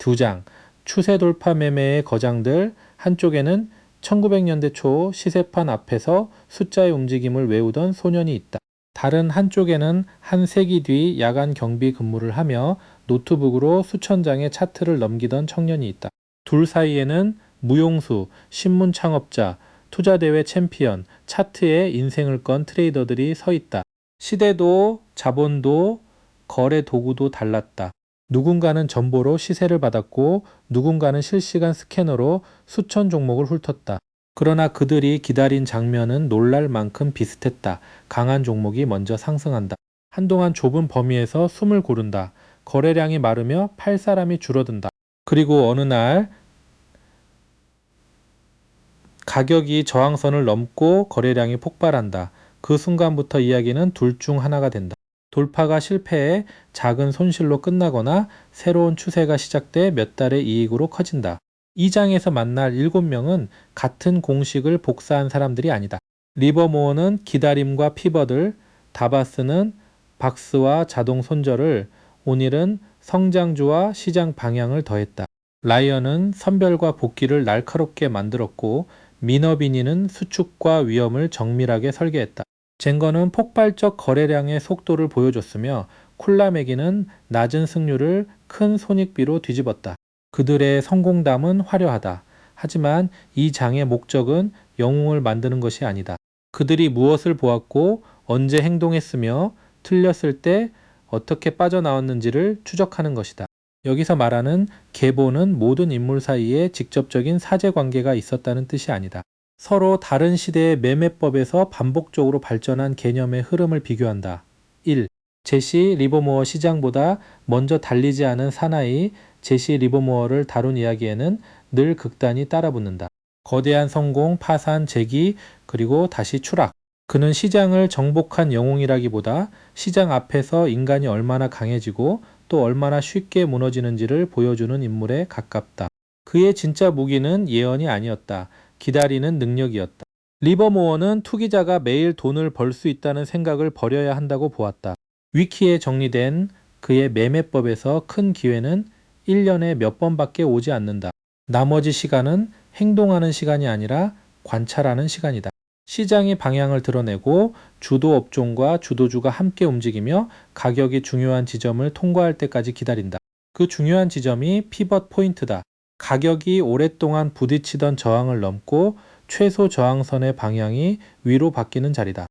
2장, 추세 돌파 매매의 거장들. 한쪽에는 1900년대 초 시세판 앞에서 숫자의 움직임을 외우던 소년이 있다. 다른 한쪽에는 한 세기 뒤 야간 경비 근무를 하며 노트북으로 수천 장의 차트를 넘기던 청년이 있다. 둘 사이에는 무용수, 신문 창업자, 투자대회 챔피언, 차트에 인생을 건 트레이더들이 서 있다. 시대도 자본도 거래 도구도 달랐다. 누군가는 전보로 시세를 받았고 누군가는 실시간 스캐너로 수천 종목을 훑었다. 그러나 그들이 기다린 장면은 놀랄 만큼 비슷했다. 강한 종목이 먼저 상승한다. 한동안 좁은 범위에서 숨을 고른다. 거래량이 마르며 팔 사람이 줄어든다. 그리고 어느 날 가격이 저항선을 넘고 거래량이 폭발한다. 그 순간부터 이야기는 둘 중 하나가 된다. 돌파가 실패해 작은 손실로 끝나거나 새로운 추세가 시작돼 몇 달의 이익으로 커진다. 이 장에서 만날 7명은 같은 공식을 복사한 사람들이 아니다. 리버모어는 기다림과 피벗을, 다바스는 박스와 자동 손절을, 오닐은 성장주와 시장 방향을 더했다. 라이언은 선별과 복귀를 날카롭게 만들었고 미너비니는 수축과 위험을 정밀하게 설계했다. 젠거는 폭발적 거래량의 속도를 보여줬으며 쿨라메기는 낮은 승률을 큰 손익비로 뒤집었다. 그들의 성공담은 화려하다. 하지만 이 장의 목적은 영웅을 만드는 것이 아니다. 그들이 무엇을 보았고 언제 행동했으며 틀렸을 때 어떻게 빠져나왔는지를 추적하는 것이다. 여기서 말하는 계보는 모든 인물 사이에 직접적인 사제관계가 있었다는 뜻이 아니다. 서로 다른 시대의 매매법에서 반복적으로 발전한 개념의 흐름을 비교한다. 1. 제시 리버모어 시장보다 먼저 달리지 않은 사나이 제시 리버모어를 다룬 이야기에는 늘 극단이 따라붙는다. 거대한 성공, 파산, 재기, 그리고 다시 추락. 그는 시장을 정복한 영웅이라기보다 시장 앞에서 인간이 얼마나 강해지고 또 얼마나 쉽게 무너지는지를 보여주는 인물에 가깝다. 그의 진짜 무기는 예언이 아니었다. 기다리는 능력이었다. 리버모어는 투기자가 매일 돈을 벌 수 있다는 생각을 버려야 한다고 보았다. 위키에 정리된 그의 매매법에서 큰 기회는 1년에 몇 번밖에 오지 않는다. 나머지 시간은 행동하는 시간이 아니라 관찰하는 시간이다. 시장이 방향을 드러내고 주도 업종과 주도주가 함께 움직이며 가격이 중요한 지점을 통과할 때까지 기다린다. 그 중요한 지점이 피벗 포인트다. 가격이 오랫동안 부딪히던 저항을 넘고 최소 저항선의 방향이 위로 바뀌는 자리다.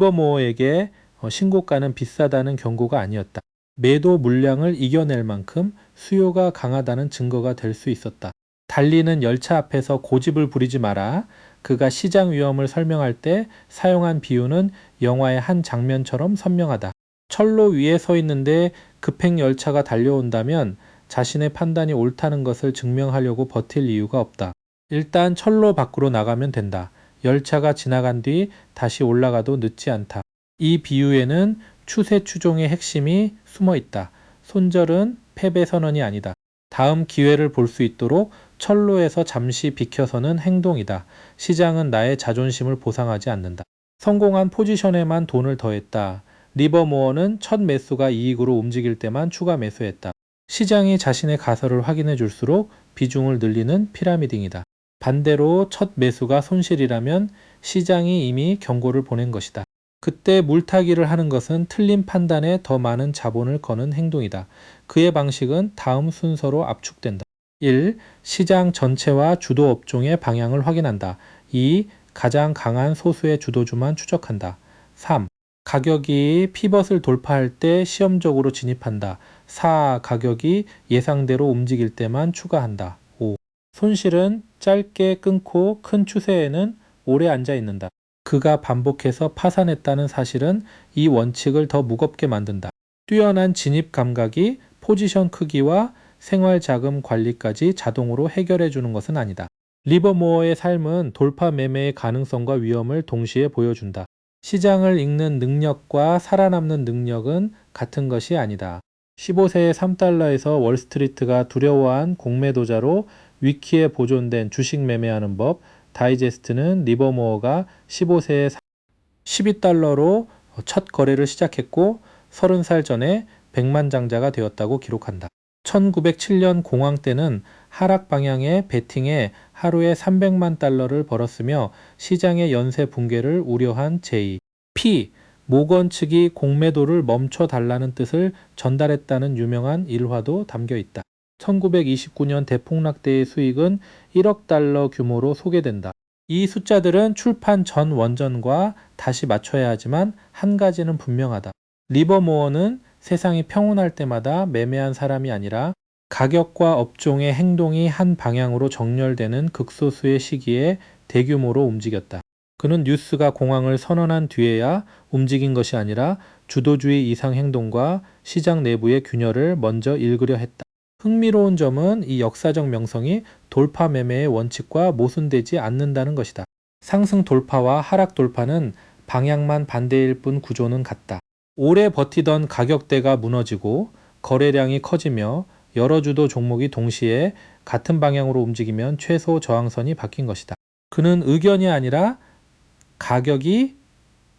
리버모어에게 신고가는 비싸다는 경고가 아니었다. 매도 물량을 이겨낼 만큼 수요가 강하다는 증거가 될 수 있었다. 달리는 열차 앞에서 고집을 부리지 마라. 그가 시장 위험을 설명할 때 사용한 비유는 영화의 한 장면처럼 선명하다. 철로 위에 서 있는데 급행 열차가 달려온다면 자신의 판단이 옳다는 것을 증명하려고 버틸 이유가 없다. 일단 철로 밖으로 나가면 된다. 열차가 지나간 뒤 다시 올라가도 늦지 않다. 이 비유에는 추세 추종의 핵심이 숨어 있다. 손절은 패배 선언이 아니다. 다음 기회를 볼 수 있도록 철로에서 잠시 비켜서는 행동이다. 시장은 나의 자존심을 보상하지 않는다. 성공한 포지션에만 돈을 더했다. 리버모어는 첫 매수가 이익으로 움직일 때만 추가 매수했다. 시장이 자신의 가설을 확인해 줄수록 비중을 늘리는 피라미딩이다. 반대로 첫 매수가 손실이라면 시장이 이미 경고를 보낸 것이다. 그때 물타기를 하는 것은 틀린 판단에 더 많은 자본을 거는 행동이다. 그의 방식은 다음 순서로 압축된다. 1. 시장 전체와 주도 업종의 방향을 확인한다. 2. 가장 강한 소수의 주도주만 추적한다. 3. 가격이 피벗을 돌파할 때 시험적으로 진입한다. 4. 가격이 예상대로 움직일 때만 추가한다. 5. 손실은 짧게 끊고 큰 추세에는 오래 앉아 있는다. 그가 반복해서 파산했다는 사실은 이 원칙을 더 무겁게 만든다. 뛰어난 진입 감각이 포지션 크기와 생활 자금 관리까지 자동으로 해결해 주는 것은 아니다. 리버모어의 삶은 돌파 매매의 가능성과 위험을 동시에 보여준다. 시장을 읽는 능력과 살아남는 능력은 같은 것이 아니다. 15세의 3달러에서 월스트리트가 두려워한 공매도자로 위키에 보존된 주식 매매하는 법 다이제스트는 리버모어가 15세에 12달러로 첫 거래를 시작했고 30살 전에 백만장자가 되었다고 기록한다. 1907년 공황 때는 하락 방향의 베팅에 하루에 300만 달러를 벌었으며 시장의 연쇄 붕괴를 우려한 J. P. 모건 측이 공매도를 멈춰달라는 뜻을 전달했다는 유명한 일화도 담겨 있다. 1929년 대폭락 때의 수익은 1억 달러 규모로 소개된다. 이 숫자들은 출판 전 원전과 다시 맞춰야 하지만 한 가지는 분명하다. 리버모어는 세상이 평온할 때마다 매매한 사람이 아니라 가격과 업종의 행동이 한 방향으로 정렬되는 극소수의 시기에 대규모로 움직였다. 그는 뉴스가 공황을 선언한 뒤에야 움직인 것이 아니라 주도주의 이상 행동과 시장 내부의 균열을 먼저 읽으려 했다. 흥미로운 점은 이 역사적 명성이 돌파 매매의 원칙과 모순되지 않는다는 것이다. 상승 돌파와 하락 돌파는 방향만 반대일 뿐 구조는 같다. 오래 버티던 가격대가 무너지고 거래량이 커지며 여러 주도 종목이 동시에 같은 방향으로 움직이면 최소 저항선이 바뀐 것이다. 그는 의견이 아니라 가격이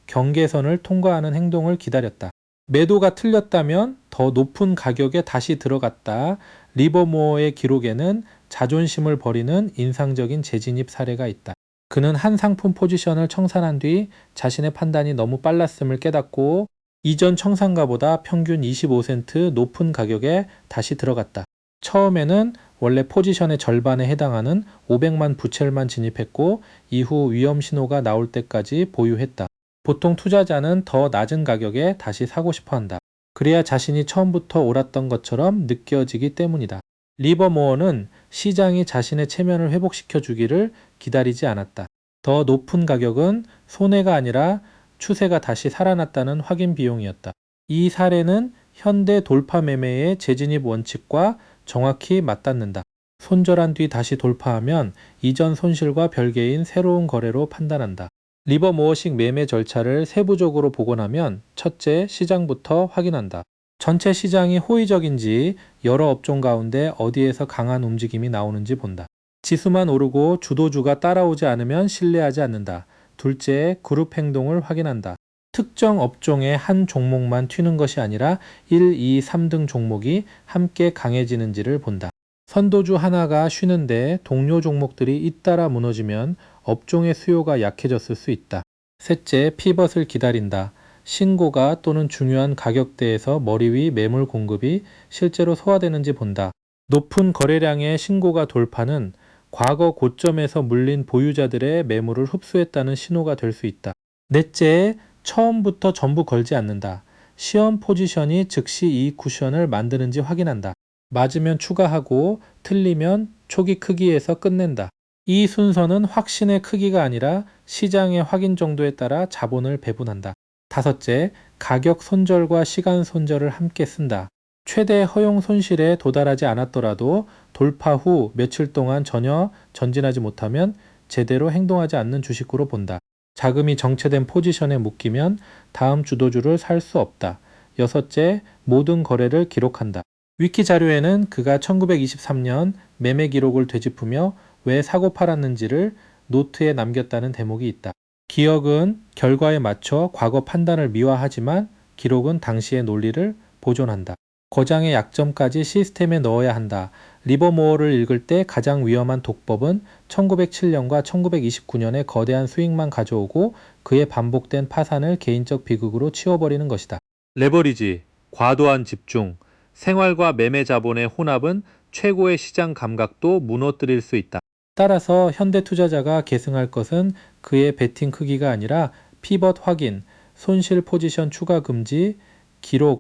경계선을 통과하는 행동을 기다렸다. 매도가 틀렸다면 더 높은 가격에 다시 들어갔다. 리버모어의 기록에는 자존심을 버리는 인상적인 재진입 사례가 있다. 그는 한 상품 포지션을 청산한 뒤 자신의 판단이 너무 빨랐음을 깨닫고 이전 청산가보다 평균 25센트 높은 가격에 다시 들어갔다. 처음에는 원래 포지션의 절반에 해당하는 500만 부채를만 진입했고 이후 위험 신호가 나올 때까지 보유했다. 보통 투자자는 더 낮은 가격에 다시 사고 싶어 한다. 그래야 자신이 처음부터 옳았던 것처럼 느껴지기 때문이다. 리버모어는 시장이 자신의 체면을 회복시켜 주기를 기다리지 않았다. 더 높은 가격은 손해가 아니라 추세가 다시 살아났다는 확인 비용이었다. 이 사례는 현대 돌파 매매의 재진입 원칙과 정확히 맞닿는다. 손절한 뒤 다시 돌파하면 이전 손실과 별개인 새로운 거래로 판단한다. 리버모어식 매매 절차를 세부적으로 보고 나면 첫째, 시장부터 확인한다. 전체 시장이 호의적인지 여러 업종 가운데 어디에서 강한 움직임이 나오는지 본다. 지수만 오르고 주도주가 따라오지 않으면 신뢰하지 않는다. 둘째, 그룹 행동을 확인한다. 특정 업종의 한 종목만 튀는 것이 아니라 1, 2, 3등 종목이 함께 강해지는지를 본다. 선도주 하나가 쉬는데 동료 종목들이 잇따라 무너지면 업종의 수요가 약해졌을 수 있다. 셋째, 피벗을 기다린다. 신고가 또는 중요한 가격대에서 머리 위 매물 공급이 실제로 소화되는지 본다. 높은 거래량의 신고가 돌파는 과거 고점에서 물린 보유자들의 매물을 흡수했다는 신호가 될 수 있다. 넷째, 처음부터 전부 걸지 않는다. 시험 포지션이 즉시 이익 쿠션을 만드는지 확인한다. 맞으면 추가하고 틀리면 초기 크기에서 끝낸다. 이 순서는 확신의 크기가 아니라 시장의 확인 정도에 따라 자본을 배분한다. 다섯째, 가격 손절과 시간 손절을 함께 쓴다. 최대 허용 손실에 도달하지 않았더라도 돌파 후 며칠 동안 전혀 전진하지 못하면 제대로 행동하지 않는 주식으로 본다. 자금이 정체된 포지션에 묶이면 다음 주도주를 살 수 없다. 여섯째, 모든 거래를 기록한다. 위키 자료에는 그가 1923년 매매 기록을 되짚으며 왜 사고 팔았는지를 노트에 남겼다는 대목이 있다. 기억은 결과에 맞춰 과거 판단을 미화하지만 기록은 당시의 논리를 보존한다. 거장의 약점까지 시스템에 넣어야 한다. 리버모어를 읽을 때 가장 위험한 독법은 1907년과 1929년의 거대한 수익만 가져오고 그의 반복된 파산을 개인적 비극으로 치워버리는 것이다. 레버리지, 과도한 집중, 생활과 매매 자본의 혼합은 최고의 시장 감각도 무너뜨릴 수 있다. 따라서 현대 투자자가 계승할 것은 그의 베팅 크기가 아니라 피벗 확인, 손실 포지션 추가 금지, 기록,